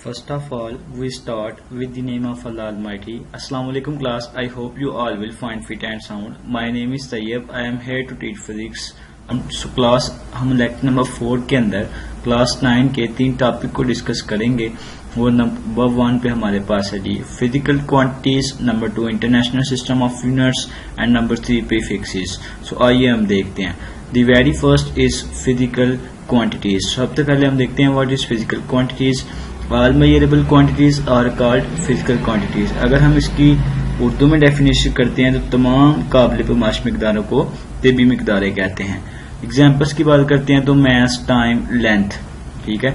First of all, we start with the name of Allah Almighty. Assalamu alaikum class. I hope you all will find fit and sound. My name is Tayyib. I am here to teach physics. So class हम lecture number 4 के अंदर class 9 के 3 topic को discuss करेंगे. वो number 1 पे हमारे पास है जी physical quantities, number 2 international system of units and number 3 prefixes. So आइए हम देखते हैं. The very first is physical quantities. सबसे पहले हम देखते हैं what is physical quantities. All measurable quantities are called physical quantities. अगर हम इसकी उर्दू में डेफिनेशन करते हैं तो तमाम काबिल पैमाइश मिकदारों को तिबी मिकदारें कहते हैं. एग्जाम्पल्स की बात करते हैं तो मास, टाइम, लेंथ. ठीक है.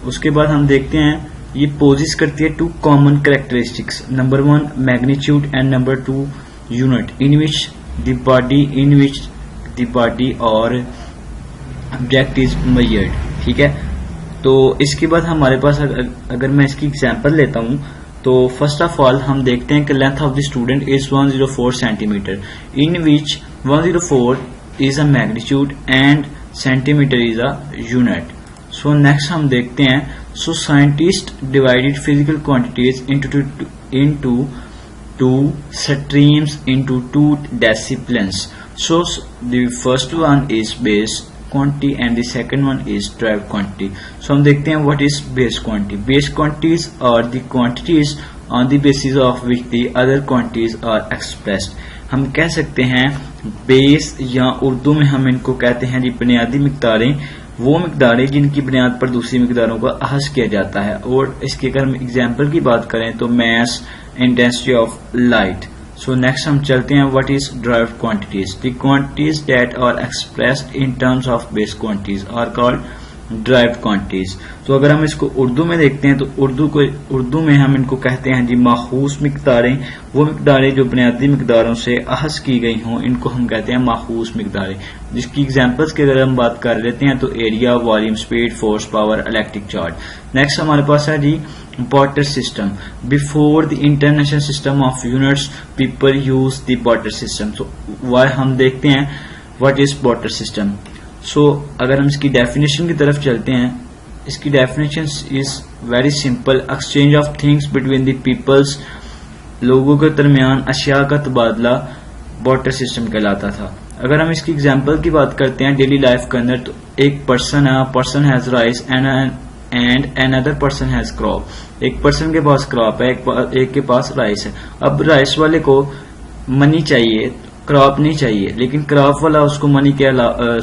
उसके बाद हम देखते हैं ये पोजेस करती है two common characteristics. Number 1 magnitude and number 2 unit in which the body और ऑब्जेक्ट इज मेजर्ड. ठीक है. तो इसके बाद हमारे पास अगर मैं इसकी एग्जांपल लेता हूं तो फर्स्ट ऑफ ऑल हम देखते हैं कि length of the student is 104 centimetre in which 104 is a magnitude and centimetre is a unit. So next हम देखते हैं. So scientist divided physical quantities into two streams into 2 disciplines. So the first one is base quantity and the second one is derived quantity. So हम देखते हैं what is base quantity. Base quantities are the quantities on the basis of which the other quantities are expressed. हम कह सकते हैं base या उर्दू में हम इनको कहते हैं जी बुनियादी मिकदारें, वो मिकदारें जिनकी बुनियाद पर दूसरी मिकदारों का अहस किया जाता है. और इसके अगर हम एग्जाम्पल की बात करें तो mass, intensity of light. So next हम चलते हैं what is derived quantities. The quantities that are expressed in terms of base quantities are called derived quantities. तो अगर हम इसको उर्दू में देखते हैं तो उर्दू में हम इनको कहते हैं जी माखूस मिकदारें. वो मिकदारें जो बुनियादी मिकदारों से अहस की गई हों इनको हम कहते हैं माखूस मिकदारें. जिसकी एग्जांपल्स की अगर हम बात कर लेते हैं तो area, volume, speed, force, power, electric charge. Next हमारे पास है जी barter system. Before the international system of units, people use the barter system. So why हम देखते हैं what is barter system. So अगर हम इसकी definition की तरफ चलते हैं, इसकी definition is very simple. Exchange of things between the peoples. लोगों के दरमियान अशिया का तबादला barter system कहलाता था. अगर हम इसकी एग्जाम्पल की बात करते हैं डेली लाइफ के अंदर तो एक person has rice and another person has crop. एक पर्सन के पास क्रॉप है, एक के पास राइस है. अब राइस वाले को मनी चाहिए, क्रॉप नहीं चाहिए, लेकिन क्रॉप वाला उसको मनी के अलावा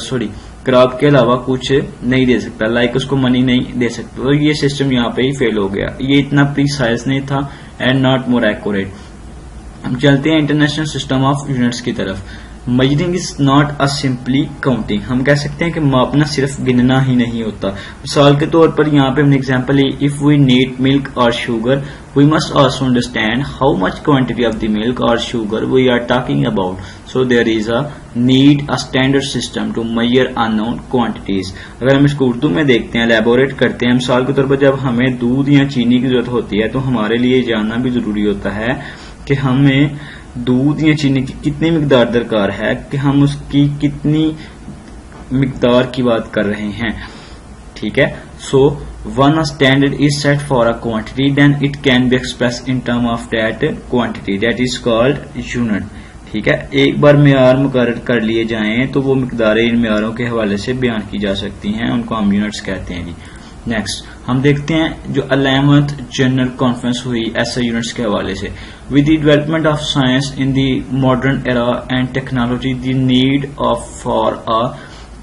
क्रॉप के अलावा कुछ नहीं दे सकता, लाइक उसको मनी नहीं दे सकता. तो ये सिस्टम यहाँ पे ही फेल हो गया. ये इतना प्रीसाइज नहीं था एंड नॉट मोर एक्यूरेट. हम चलते हैं इंटरनेशनल सिस्टम ऑफ यूनिट्स की तरफ. Measuring is not a simply counting. हम कह सकते हैं कि मापना सिर्फ गिनना ही नहीं होता. मिसाल के तौर पर यहाँ पे हमने एग्जांपल ली, इफ वी नीड मिल्क और sugar we must also understand how much quantity of the milk और sugar we are talking about. So there is a need a standard system to measure unknown quantities. अगर हम इसको उर्दू में देखते हैं, elaborate करते हैं, मिसाल के तौर पर जब हमें दूध या चीनी की जरूरत होती है तो हमारे लिए जानना भी जरूरी होता है कि हमें दूध या चीनी की कितनी मिकदार दरकार है, कि हम उसकी कितनी मिकदार की बात कर रहे हैं. ठीक है. So one standard is set for a quantity then it can be express in term of that quantity that is called unit. ठीक है. एक बार मेयार मुकर्रर कर लिए जाएं तो वो मिकदारें इन मेयारों के हवाले से बयान की जा सकती हैं, उनको हम यूनिट्स कहते हैं जी. नेक्स्ट हम देखते हैं जो 11th जनरल कॉन्फ्रेंस हुई ऐसे यूनिट्स के हवाले से. With the development of science in the modern era and technology the need for a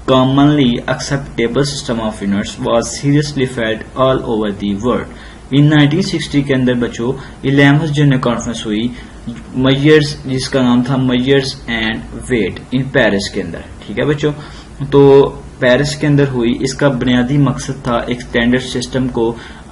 commonly acceptable system of units was seriously felt all over the world. In 1960 के अंदर बच्चों 11th general conference हुई measures, जिसका नाम था measures and weight, in Paris के अंदर. ठीक है बच्चों. तो पेरिस के अंदर हुई. इसका बुनियादी मकसद था एक स्टैंडर्ड सिस्टम को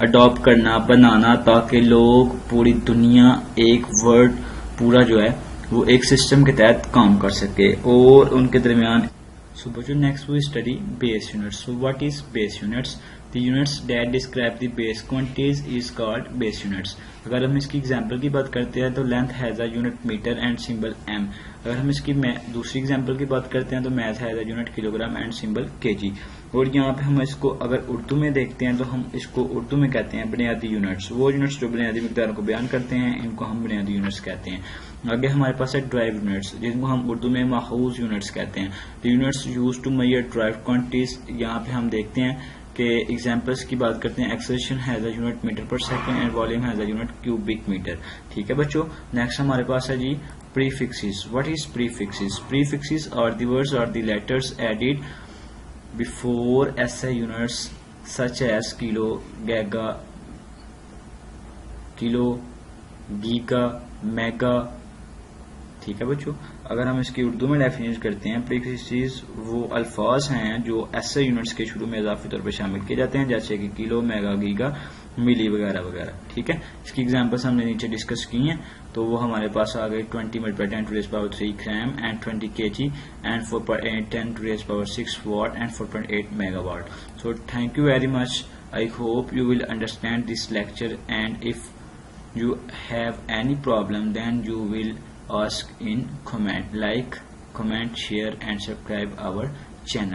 अडॉप्ट करना, बनाना, ताकि लोग पूरी दुनिया एक वर्ल्ड पूरा जो है वो एक सिस्टम के तहत काम कर सके और उनके दरमियान. सो बच्चों next we study base units. So what is base units. The units that describe the base quantities is called base units. अगर हम इसकी एग्जांपल की बात करते हैं तो length has a unit meter and symbol m. अगर हम इसकी दूसरी एग्जांपल की बात करते हैं तो math has a unit kilogram and symbol kg. और यहाँ पे हम इसको अगर उर्दू में देखते हैं तो हम इसको उर्दू में कहते हैं बुनियादी यूनिट्स। वो यूनिट्स जो बुनियादी मिकदारों को बयान करते हैं इनको हम बुनियादी यूनिट्स कहते हैं। आगे हमारे पास है ड्राइव यूनिट्स, जिनको हम उर्दू में माखूज यूनिट्स कहते हैं। The units use to measure derive quantities. यहाँ पे हम देखते हैं कि एग्जाम्पल्स की बात करते हैं। Acceleration has a unit metre पर second and volume has a unit cubic metre. ठीक है बच्चों, नेक्स्ट हमारे पास है जी prefixes. What is prefixes? Prefixes are the words और the letters added before SI units such as kilo, giga, mega। ठीक है बच्चों, अगर हम इसकी उर्दू में डेफिनेशन करते हैं, प्रीफिक्सेस वो अल्फाज हैं जो SI यूनिट्स के शुरू में इजाफी तौर पर शामिल किए जाते हैं, जैसे कि किलो, मेगा, गीगा, मिली वगैरह वगैरह। ठीक है, इसकी एग्जांपल्स हमने नीचे डिस्कस की हैं। तो वो हमारे पास आ गए 20 × 10⁻³ gram and 20 kg and 4.8 10⁻6 watt and 4.8 megawatt. So thank you very much. I hope you will understand this lecture, and if you have any problem then you will ask in comment. Like, comment, share and subscribe our channel.